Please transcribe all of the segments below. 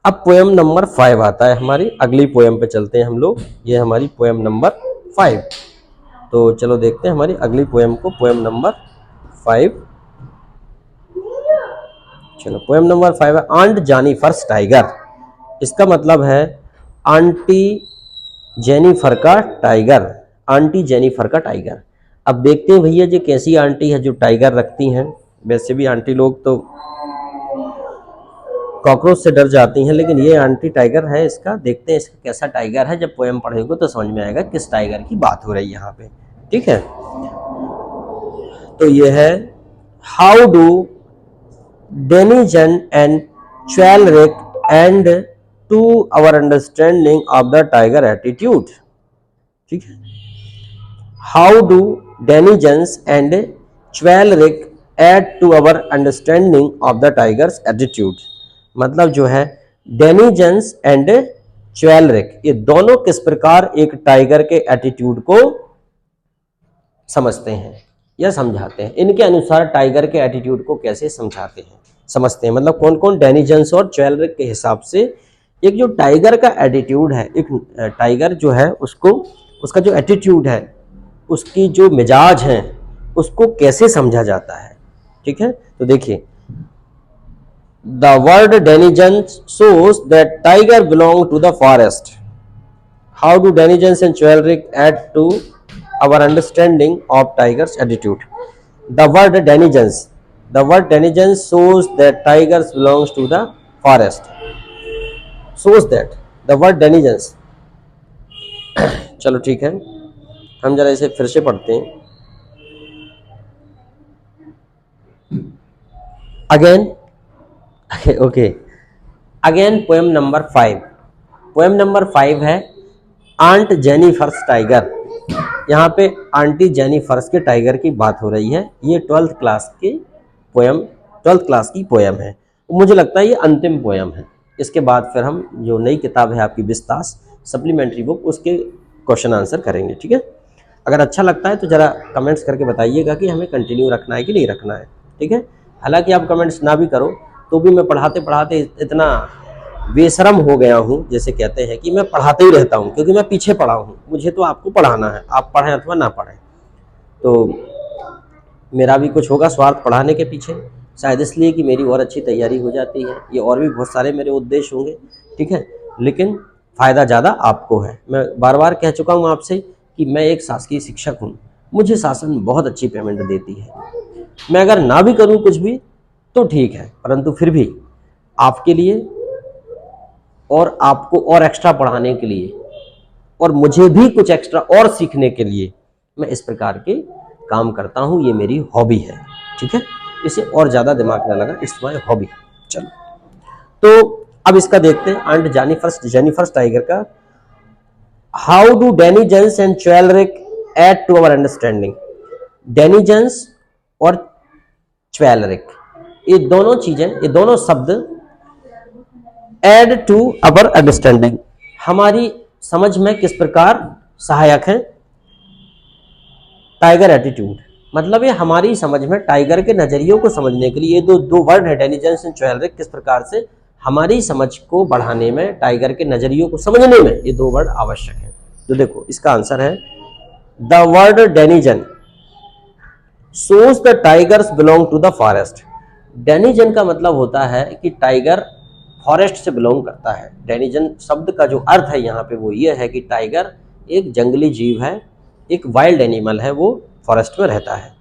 अब poem number 5 आता है, हमारी अगली पोएम पे चलते हैं हम लोग। ये हमारी पोएम नंबर 5। तो चलो देखते हैं हमारी अगली पोएम को, पोएम नंबर 5। चलो पोएम नंबर 5 है आंट जेनिफर्स टाइगर। इसका मतलब है आंटी जेनिफर का टाइगर, आंटी जेनिफर का टाइगर। अब देखते हैं भैया जी कैसी आंटी है जो टाइगर रखती हैं। वैसे भी आंटी लोग तो कॉकरोच से डर जाती हैं, लेकिन ये आंटी टाइगर है इसका। देखते हैं इसका कैसा टाइगर है, जब पोएम पढ़ेंगे तो समझ में आएगा किस टाइगर की बात हो रही है यहाँ पे। ठीक है, तो ये है how do denizen and choleric and to our understanding of the tiger attitude. ठीक है, how do denizens and चैलरिक add to our understanding of the tiger's attitude. मतलब जो है डेनिजन्स एंड चैलरिक ये दोनों किस प्रकार एक टाइगर के एटीट्यूड को समझते हैं या समझाते हैं, इनके अनुसार टाइगर के एटीट्यूड को कैसे समझाते हैं, समझते हैं। मतलब कौन कौन डेनिजन्स और चैलरिक के हिसाब से एक जो टाइगर का एटीट्यूड है, एक टाइगर जो है उसको, उसका जो एटीट्यूड है, उसकी जो मिजाज है, उसको कैसे समझा जाता है। ठीक है, तो देखिए the word denizens shows that tiger belong to the forest. How do denizens and children add to our understanding of tiger's attitude? The word denizens shows that tigers belongs to the forest. Shows that the word denizens. चलो ठीक है, हम जरा इसे फिर से पढ़ते हैं। Again okay, again poem number 5। Poem number 5 है आंट जेनिफर्स टाइगर। यहाँ पे आंटी जेनिफर्स के टाइगर की बात हो रही है। ये 12th क्लास की पोएम, 12th क्लास की पोएम है। मुझे लगता है ये अंतिम पोएम है। इसके बाद फिर हम जो नई किताब है आपकी विस्तास सप्लीमेंट्री बुक, उसके क्वेश्चन आंसर करेंगे। ठीक है, अगर अच्छा लगता है तो ज़रा कमेंट्स करके बताइएगा कि हमें कंटिन्यू रखना है कि नहीं रखना है। ठीक है, हालांकि आप कमेंट्स ना भी करो तो भी मैं पढ़ाते पढ़ाते इतना बेशरम हो गया हूँ, जैसे कहते हैं कि मैं पढ़ाते ही रहता हूँ, क्योंकि मैं पीछे पढ़ा हूँ। मुझे तो आपको पढ़ाना है, आप पढ़ें अथवा ना पढ़ें। तो मेरा भी कुछ होगा स्वार्थ पढ़ाने के पीछे, शायद इसलिए कि मेरी और अच्छी तैयारी हो जाती है। ये और भी बहुत सारे मेरे उद्देश्य होंगे। ठीक है, लेकिन फ़ायदा ज़्यादा आपको है। मैं बार बार कह चुका हूँ आपसे कि मैं एक शासकीय शिक्षक हूँ, मुझे शासन बहुत अच्छी पेमेंट देती है। मैं अगर ना भी करूँ कुछ भी तो ठीक है, परंतु फिर भी आपके लिए और आपको और एक्स्ट्रा पढ़ाने के लिए और मुझे भी कुछ एक्स्ट्रा और सीखने के लिए मैं इस प्रकार के काम करता हूँ। ये मेरी हॉबी है। ठीक है, इसे और ज़्यादा दिमाग न लगा, इट्स माय हॉबी। चलो, तो अब इसका देखते हैं आंट जेनिफर्स टाइगर का। How do denizens and चैलरिक add to our understanding. Denizens और चैलरिक ये दोनों चीजें, ये दोनों शब्द एड टू अवर अंडरस्टैंडिंग हमारी समझ में किस प्रकार सहायक है। टाइगर एटीट्यूड मतलब ये हमारी समझ में टाइगर के नजरियों को समझने के लिए ये दो वर्ड है डेनिजन्स एंड चैलरिक, किस प्रकार से हमारी समझ को बढ़ाने में, टाइगर के नजरियों को समझने में ये दो वर्ड आवश्यक है। तो देखो इसका आंसर है the word denizen shows the tigers belong to the forest। Denizen का मतलब होता है कि टाइगर फॉरेस्ट से बिलोंग करता है। डेनिजन शब्द का जो अर्थ है यहाँ पे वो ये है कि टाइगर एक जंगली जीव है, एक वाइल्ड एनिमल है, वो फॉरेस्ट में रहता है।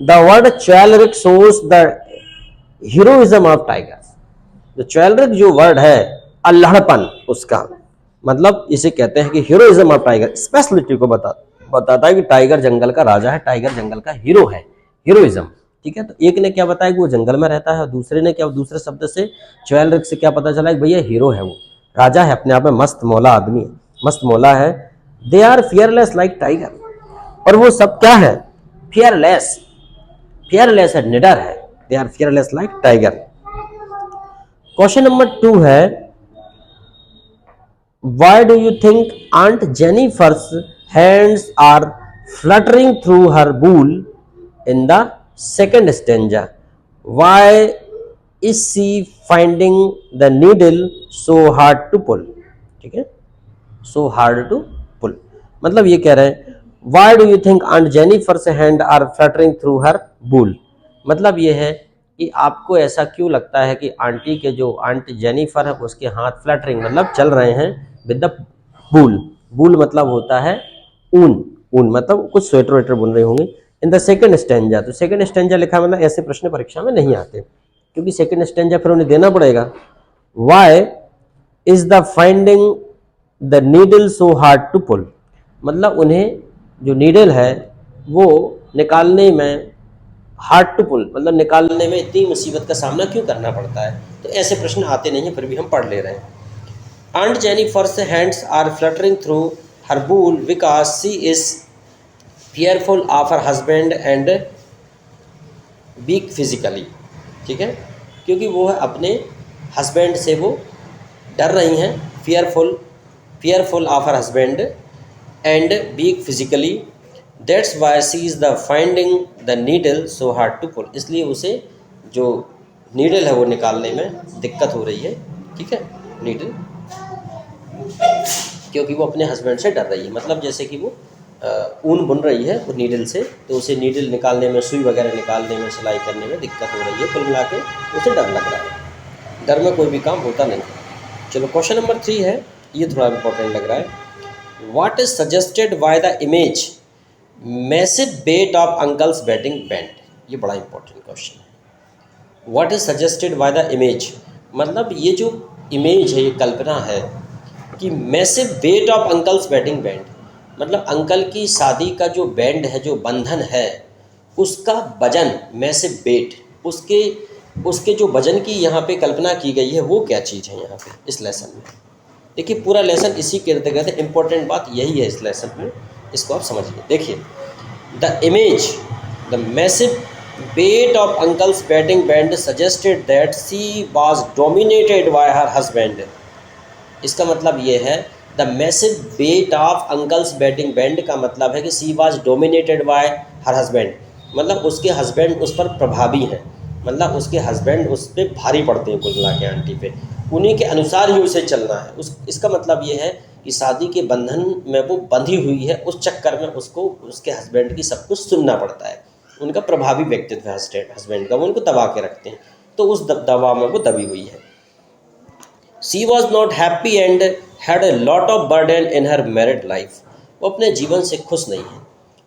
The word chivalric shows the heroism of tigers। जो चैलरिक जो वर्ड है अल्हड़पन, उसका मतलब इसे कहते हैं कि हीरोइज्म ऑफ टाइगर, स्पेशलिटी को बताता है कि टाइगर जंगल का राजा है, टाइगर जंगल का हीरो है, हीरोइज्म। ठीक है, तो एक ने क्या बताया कि वो जंगल में रहता है, दूसरे ने क्या, दूसरे शब्द से चैलरिक से क्या पता चला कि भैया हीरो है, वो राजा है, अपने आप में मस्त मौला आदमी है, मस्त मौला है। They are fearless like tiger, और वो सब क्या है, फियरलेस, फियरलेस है, निडर है। They are fearless like tiger. Question number 2 है why do you think Aunt Jennifer's hands are fluttering through her bowl in the second stanza? Why is she finding the needle so hard to pull, ठीक है, सो hard to pull, मतलब ये कह रहे हैं why do you think aunt Jennifer's hand are fluttering through her wool, मतलब ये है कि आपको ऐसा क्यों लगता है कि आंटी के जो आंट जेनिफर है उसके हाथ फ्लटरिंग मतलब चल रहे हैं विद द बूल, बूल मतलब होता है ऊन, ऊन मतलब कुछ स्वेटर वेटर बुन रहे होंगे। इन द सेकंड स्टैंजा, तो सेकंड स्टैंजा लिखा मतलब ऐसे प्रश्न परीक्षा में नहीं आते क्योंकि सेकंड स्टैंजा फिर उन्हें देना पड़ेगा। Why is the finding the needle so hard to pull, मतलब उन्हें जो नीडल है वो निकालने में हार्ड टू पुल मतलब निकालने में इतनी मुसीबत का सामना क्यों करना पड़ता है, तो ऐसे प्रश्न आते नहीं हैं फिर भी हम पढ़ ले रहे हैं। Aunt Jennifer's hands are fluttering through her wool because she is fearful of her husband and weak physically, ठीक है, क्योंकि वो है अपने हस्बैंड से वो डर रही हैं, fearful of her husband and weak physically, that's why she is the finding the needle so hard to pull, इसलिए उसे जो नीडल है वो निकालने में दिक्कत हो रही है, ठीक है, नीडल, क्योंकि वो अपने हस्बैंड से डर रही है, मतलब जैसे कि वो ऊन बुन रही है वो नीडल से, तो उसे नीडल निकालने में, सुई वगैरह निकालने में, सिलाई करने में दिक्कत हो रही है, कुल मिला के उसे डर लग रहा है, डर में कोई भी काम होता नहीं। चलो क्वेश्चन नंबर 3 है, ये थोड़ा इंपॉर्टेंट लग रहा है। What is suggested by the image massive weight of uncle's wedding band, ये बड़ा इंपॉर्टेंट क्वेश्चन है। What is suggested by the image, मतलब ये जो इमेज है, ये कल्पना है कि massive weight of uncle's wedding band, मतलब अंकल की शादी का जो बैंड है, जो बंधन है, उसका वजन, मैसिव वेट, उसके जो वजन की यहाँ पे कल्पना की गई है वो क्या चीज़ है यहाँ पे इस लेसन में। देखिए पूरा लेसन इसी के इर्द गिर्द, इंपॉर्टेंट बात यही है इस लेसन में, इसको आप समझिए। देखिए the image the massive weight of uncle's wedding band suggested that she was dominated by her husband, इसका मतलब ये है the massive weight of uncle's wedding band का मतलब है कि she was dominated by her husband, मतलब उसके हस्बैंड उस पर प्रभावी हैं, मतलब उसके हस्बैंड उस पर भारी पड़ते हैं, कुल मिला के आंटी पे, उन्हीं के अनुसार ही उसे चलना है। इसका मतलब ये है कि शादी के बंधन में वो बंधी हुई है, उस चक्कर में उसको उसके हस्बैंड की सब कुछ सुनना पड़ता है, उनका प्रभावी व्यक्तित्व है हस्बैंड का, वो उनको दबा के रखते हैं, तो उस दबाव में वो दबी हुई है। She was not happy and had a lot of burden in her married life, वो अपने जीवन से खुश नहीं है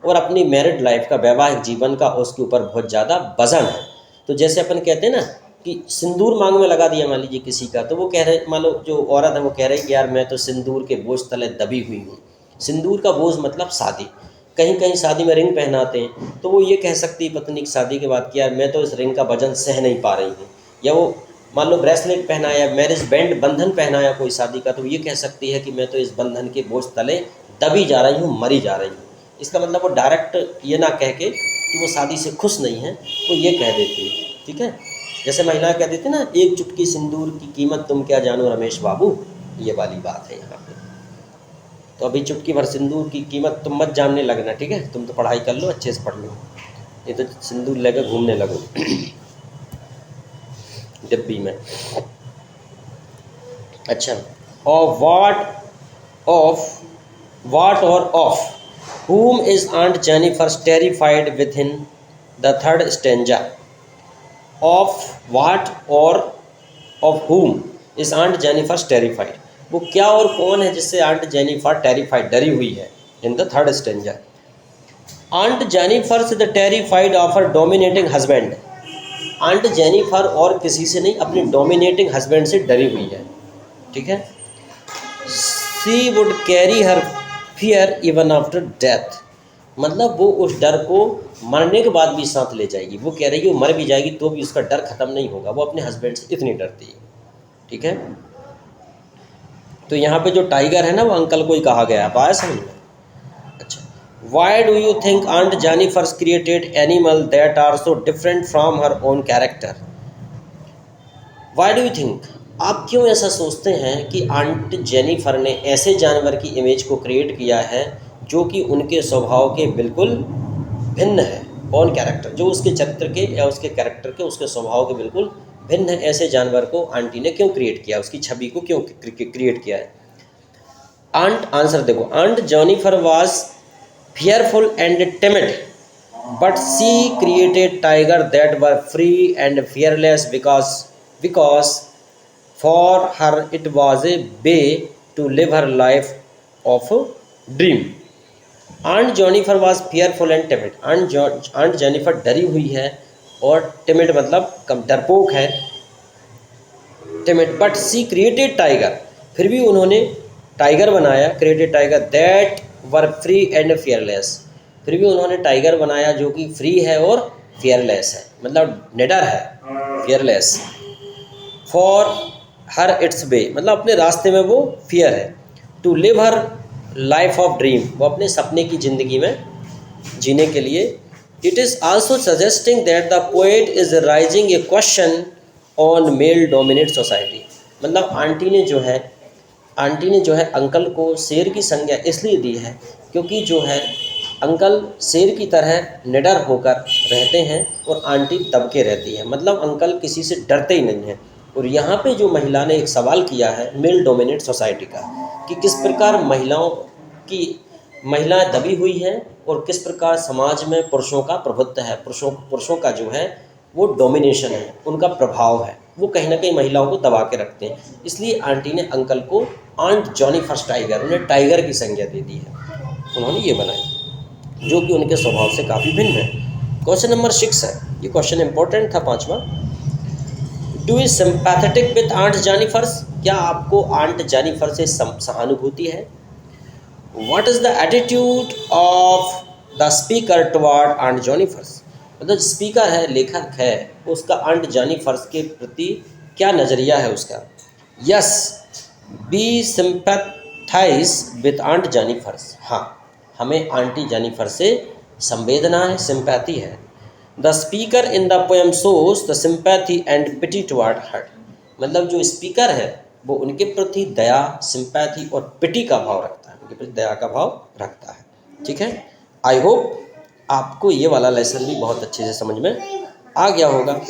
और अपनी मैरिड लाइफ का, वैवाहिक जीवन का उसके ऊपर बहुत ज़्यादा वजन है। तो जैसे अपन कहते हैं ना कि सिंदूर मांग में लगा दिया मान लीजिए किसी का, तो वो कह रहे, मान लो जो औरत है वो कह रही कि यार मैं तो सिंदूर के बोझ तले दबी हुई हूँ। सिंदूर का बोझ मतलब शादी, कहीं कहीं शादी में रिंग पहनाते हैं, तो वो ये कह सकती है पत्नी की शादी के बाद कि यार मैं तो इस रिंग का वजन सह नहीं पा रही हूँ, या वो मान लो ब्रेसलेट पहनाया, मैरिज बैंड, बंधन पहनाया कोई शादी का, तो ये कह सकती है कि मैं तो इस बंधन के बोझ तले दबी जा रही हूँ, मरी जा रही हूँ। इसका मतलब वो डायरेक्ट ये ना कह के कि वो शादी से खुश नहीं है, वो ये कह देती है, ठीक है, जैसे महिला कह देती ना, एक चुटकी सिंदूर की कीमत तुम क्या जानो रमेश बाबू, ये वाली बात है यहाँ पे। तो अभी चुटकी भर सिंदूर की कीमत तुम मत जानने लगना, ठीक है, तुम तो पढ़ाई कर लो, अच्छे से पढ़ लो, ये तो सिंदूर लेकर घूमने लगो डिब्बी में। अच्छा, और what or of whom is Aunt Jennifer terrified within the third stanza? Of what or of whom is Aunt Jennifer terrified? वो क्या और कौन है जिससे आंट जेनिफर टेरिफाइड, डरी हुई है, in the third stanza. Aunt Jennifer से the terrified of her dominating husband, aunt Jennifer और किसी से नहीं, अपने डोमिनेटिंग हस्बैंड से डरी हुई है, ठीक है। She would carry her fear even after death, मतलब वो उस डर को मरने के बाद भी साथ ले जाएगी, वो कह रही है वो मर भी जाएगी तो भी उसका डर ख़त्म नहीं होगा, वो अपने हस्बैंड से इतनी डरती है, ठीक है। तो यहाँ पे जो टाइगर है ना वो अंकल को ही कहा गया है, आया समझ में। अच्छा, why do you think aunt Jennifer's created animal that are so different from her own character? Why do you think, आप क्यों ऐसा सोचते हैं कि आंट जेनिफर ने ऐसे जानवर की इमेज को क्रिएट किया है जो कि उनके स्वभाव के बिल्कुल भिन्न है, ओन कैरेक्टर, जो उसके चरित्र के या उसके कैरेक्टर के, उसके स्वभाव के बिल्कुल भिन्न ऐसे जानवर को आंटी ने क्यों क्रिएट किया, उसकी छवि को क्यों क्रिएट किया है। आंट आंसर देखो, aunt Jennifer was fearful and timid, but she created tiger that were free and fearless because for her it was a way to live her life of dream. Aunt Jennifer was fearful and timid, aunt Jennifer डरी हुई है और timid मतलब कम डरपोक है, timid, but she created tiger, फिर भी उन्होंने टाइगर बनाया, created tiger that were free and fearless, फिर भी उन्होंने टाइगर बनाया जो कि फ्री है और fearless है, मतलब निडर है, fearless, for her it's way मतलब अपने रास्ते में वो फियर है, to live her life of dream, वो अपने सपने की ज़िंदगी में जीने के लिए। It is also suggesting that the poet is raising a question on male dominate society, मतलब आंटी ने जो है अंकल को शेर की संज्ञा इसलिए दी है क्योंकि जो है अंकल शेर की तरह निडर होकर रहते हैं और आंटी दबके रहती है, मतलब अंकल किसी से डरते ही नहीं हैं। और यहाँ पे जो महिला ने एक सवाल किया है मेल डोमिनेट सोसाइटी का, कि किस प्रकार महिलाएं दबी हुई हैं और किस प्रकार समाज में पुरुषों का प्रभुत्व है, पुरुषों का जो है वो डोमिनेशन है, उनका प्रभाव है, वो कहीं ना कहीं महिलाओं को दबा के रखते हैं। इसलिए आंटी ने अंकल को आंट जेनिफर टाइगर, उन्हें टाइगर की संज्ञा दे दी है, उन्होंने ये बनाई जो कि उनके स्वभाव से काफ़ी भिन्न है। क्वेश्चन नंबर 6 है, ये क्वेश्चन इंपॉर्टेंट था 5वां। Do you sympathetic with aunt Jennifer's, क्या आपको आंट जेनिफर से सहानुभूति है। What is the attitude of the speaker toward aunt Jennifer's, मतलब स्पीकर है, लेखक है, उसका आंट जेनिफर्स के प्रति क्या नज़रिया है उसका। Yes we sympathise with aunt Jennifer's, हाँ हमें आंटी जेनिफर से संवेदना है, सिंपैथी है। The speaker in the poem shows the sympathy and pity toward her, मतलब जो स्पीकर है वो उनके प्रति दया, सिंपैथी और पिटी का भाव रखता है, उनके प्रति दया का भाव रखता है। ठीक है, आई होप आपको ये वाला लेसन भी बहुत अच्छे से समझ में आ गया होगा।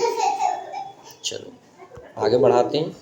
चलो आगे बढ़ाते हैं।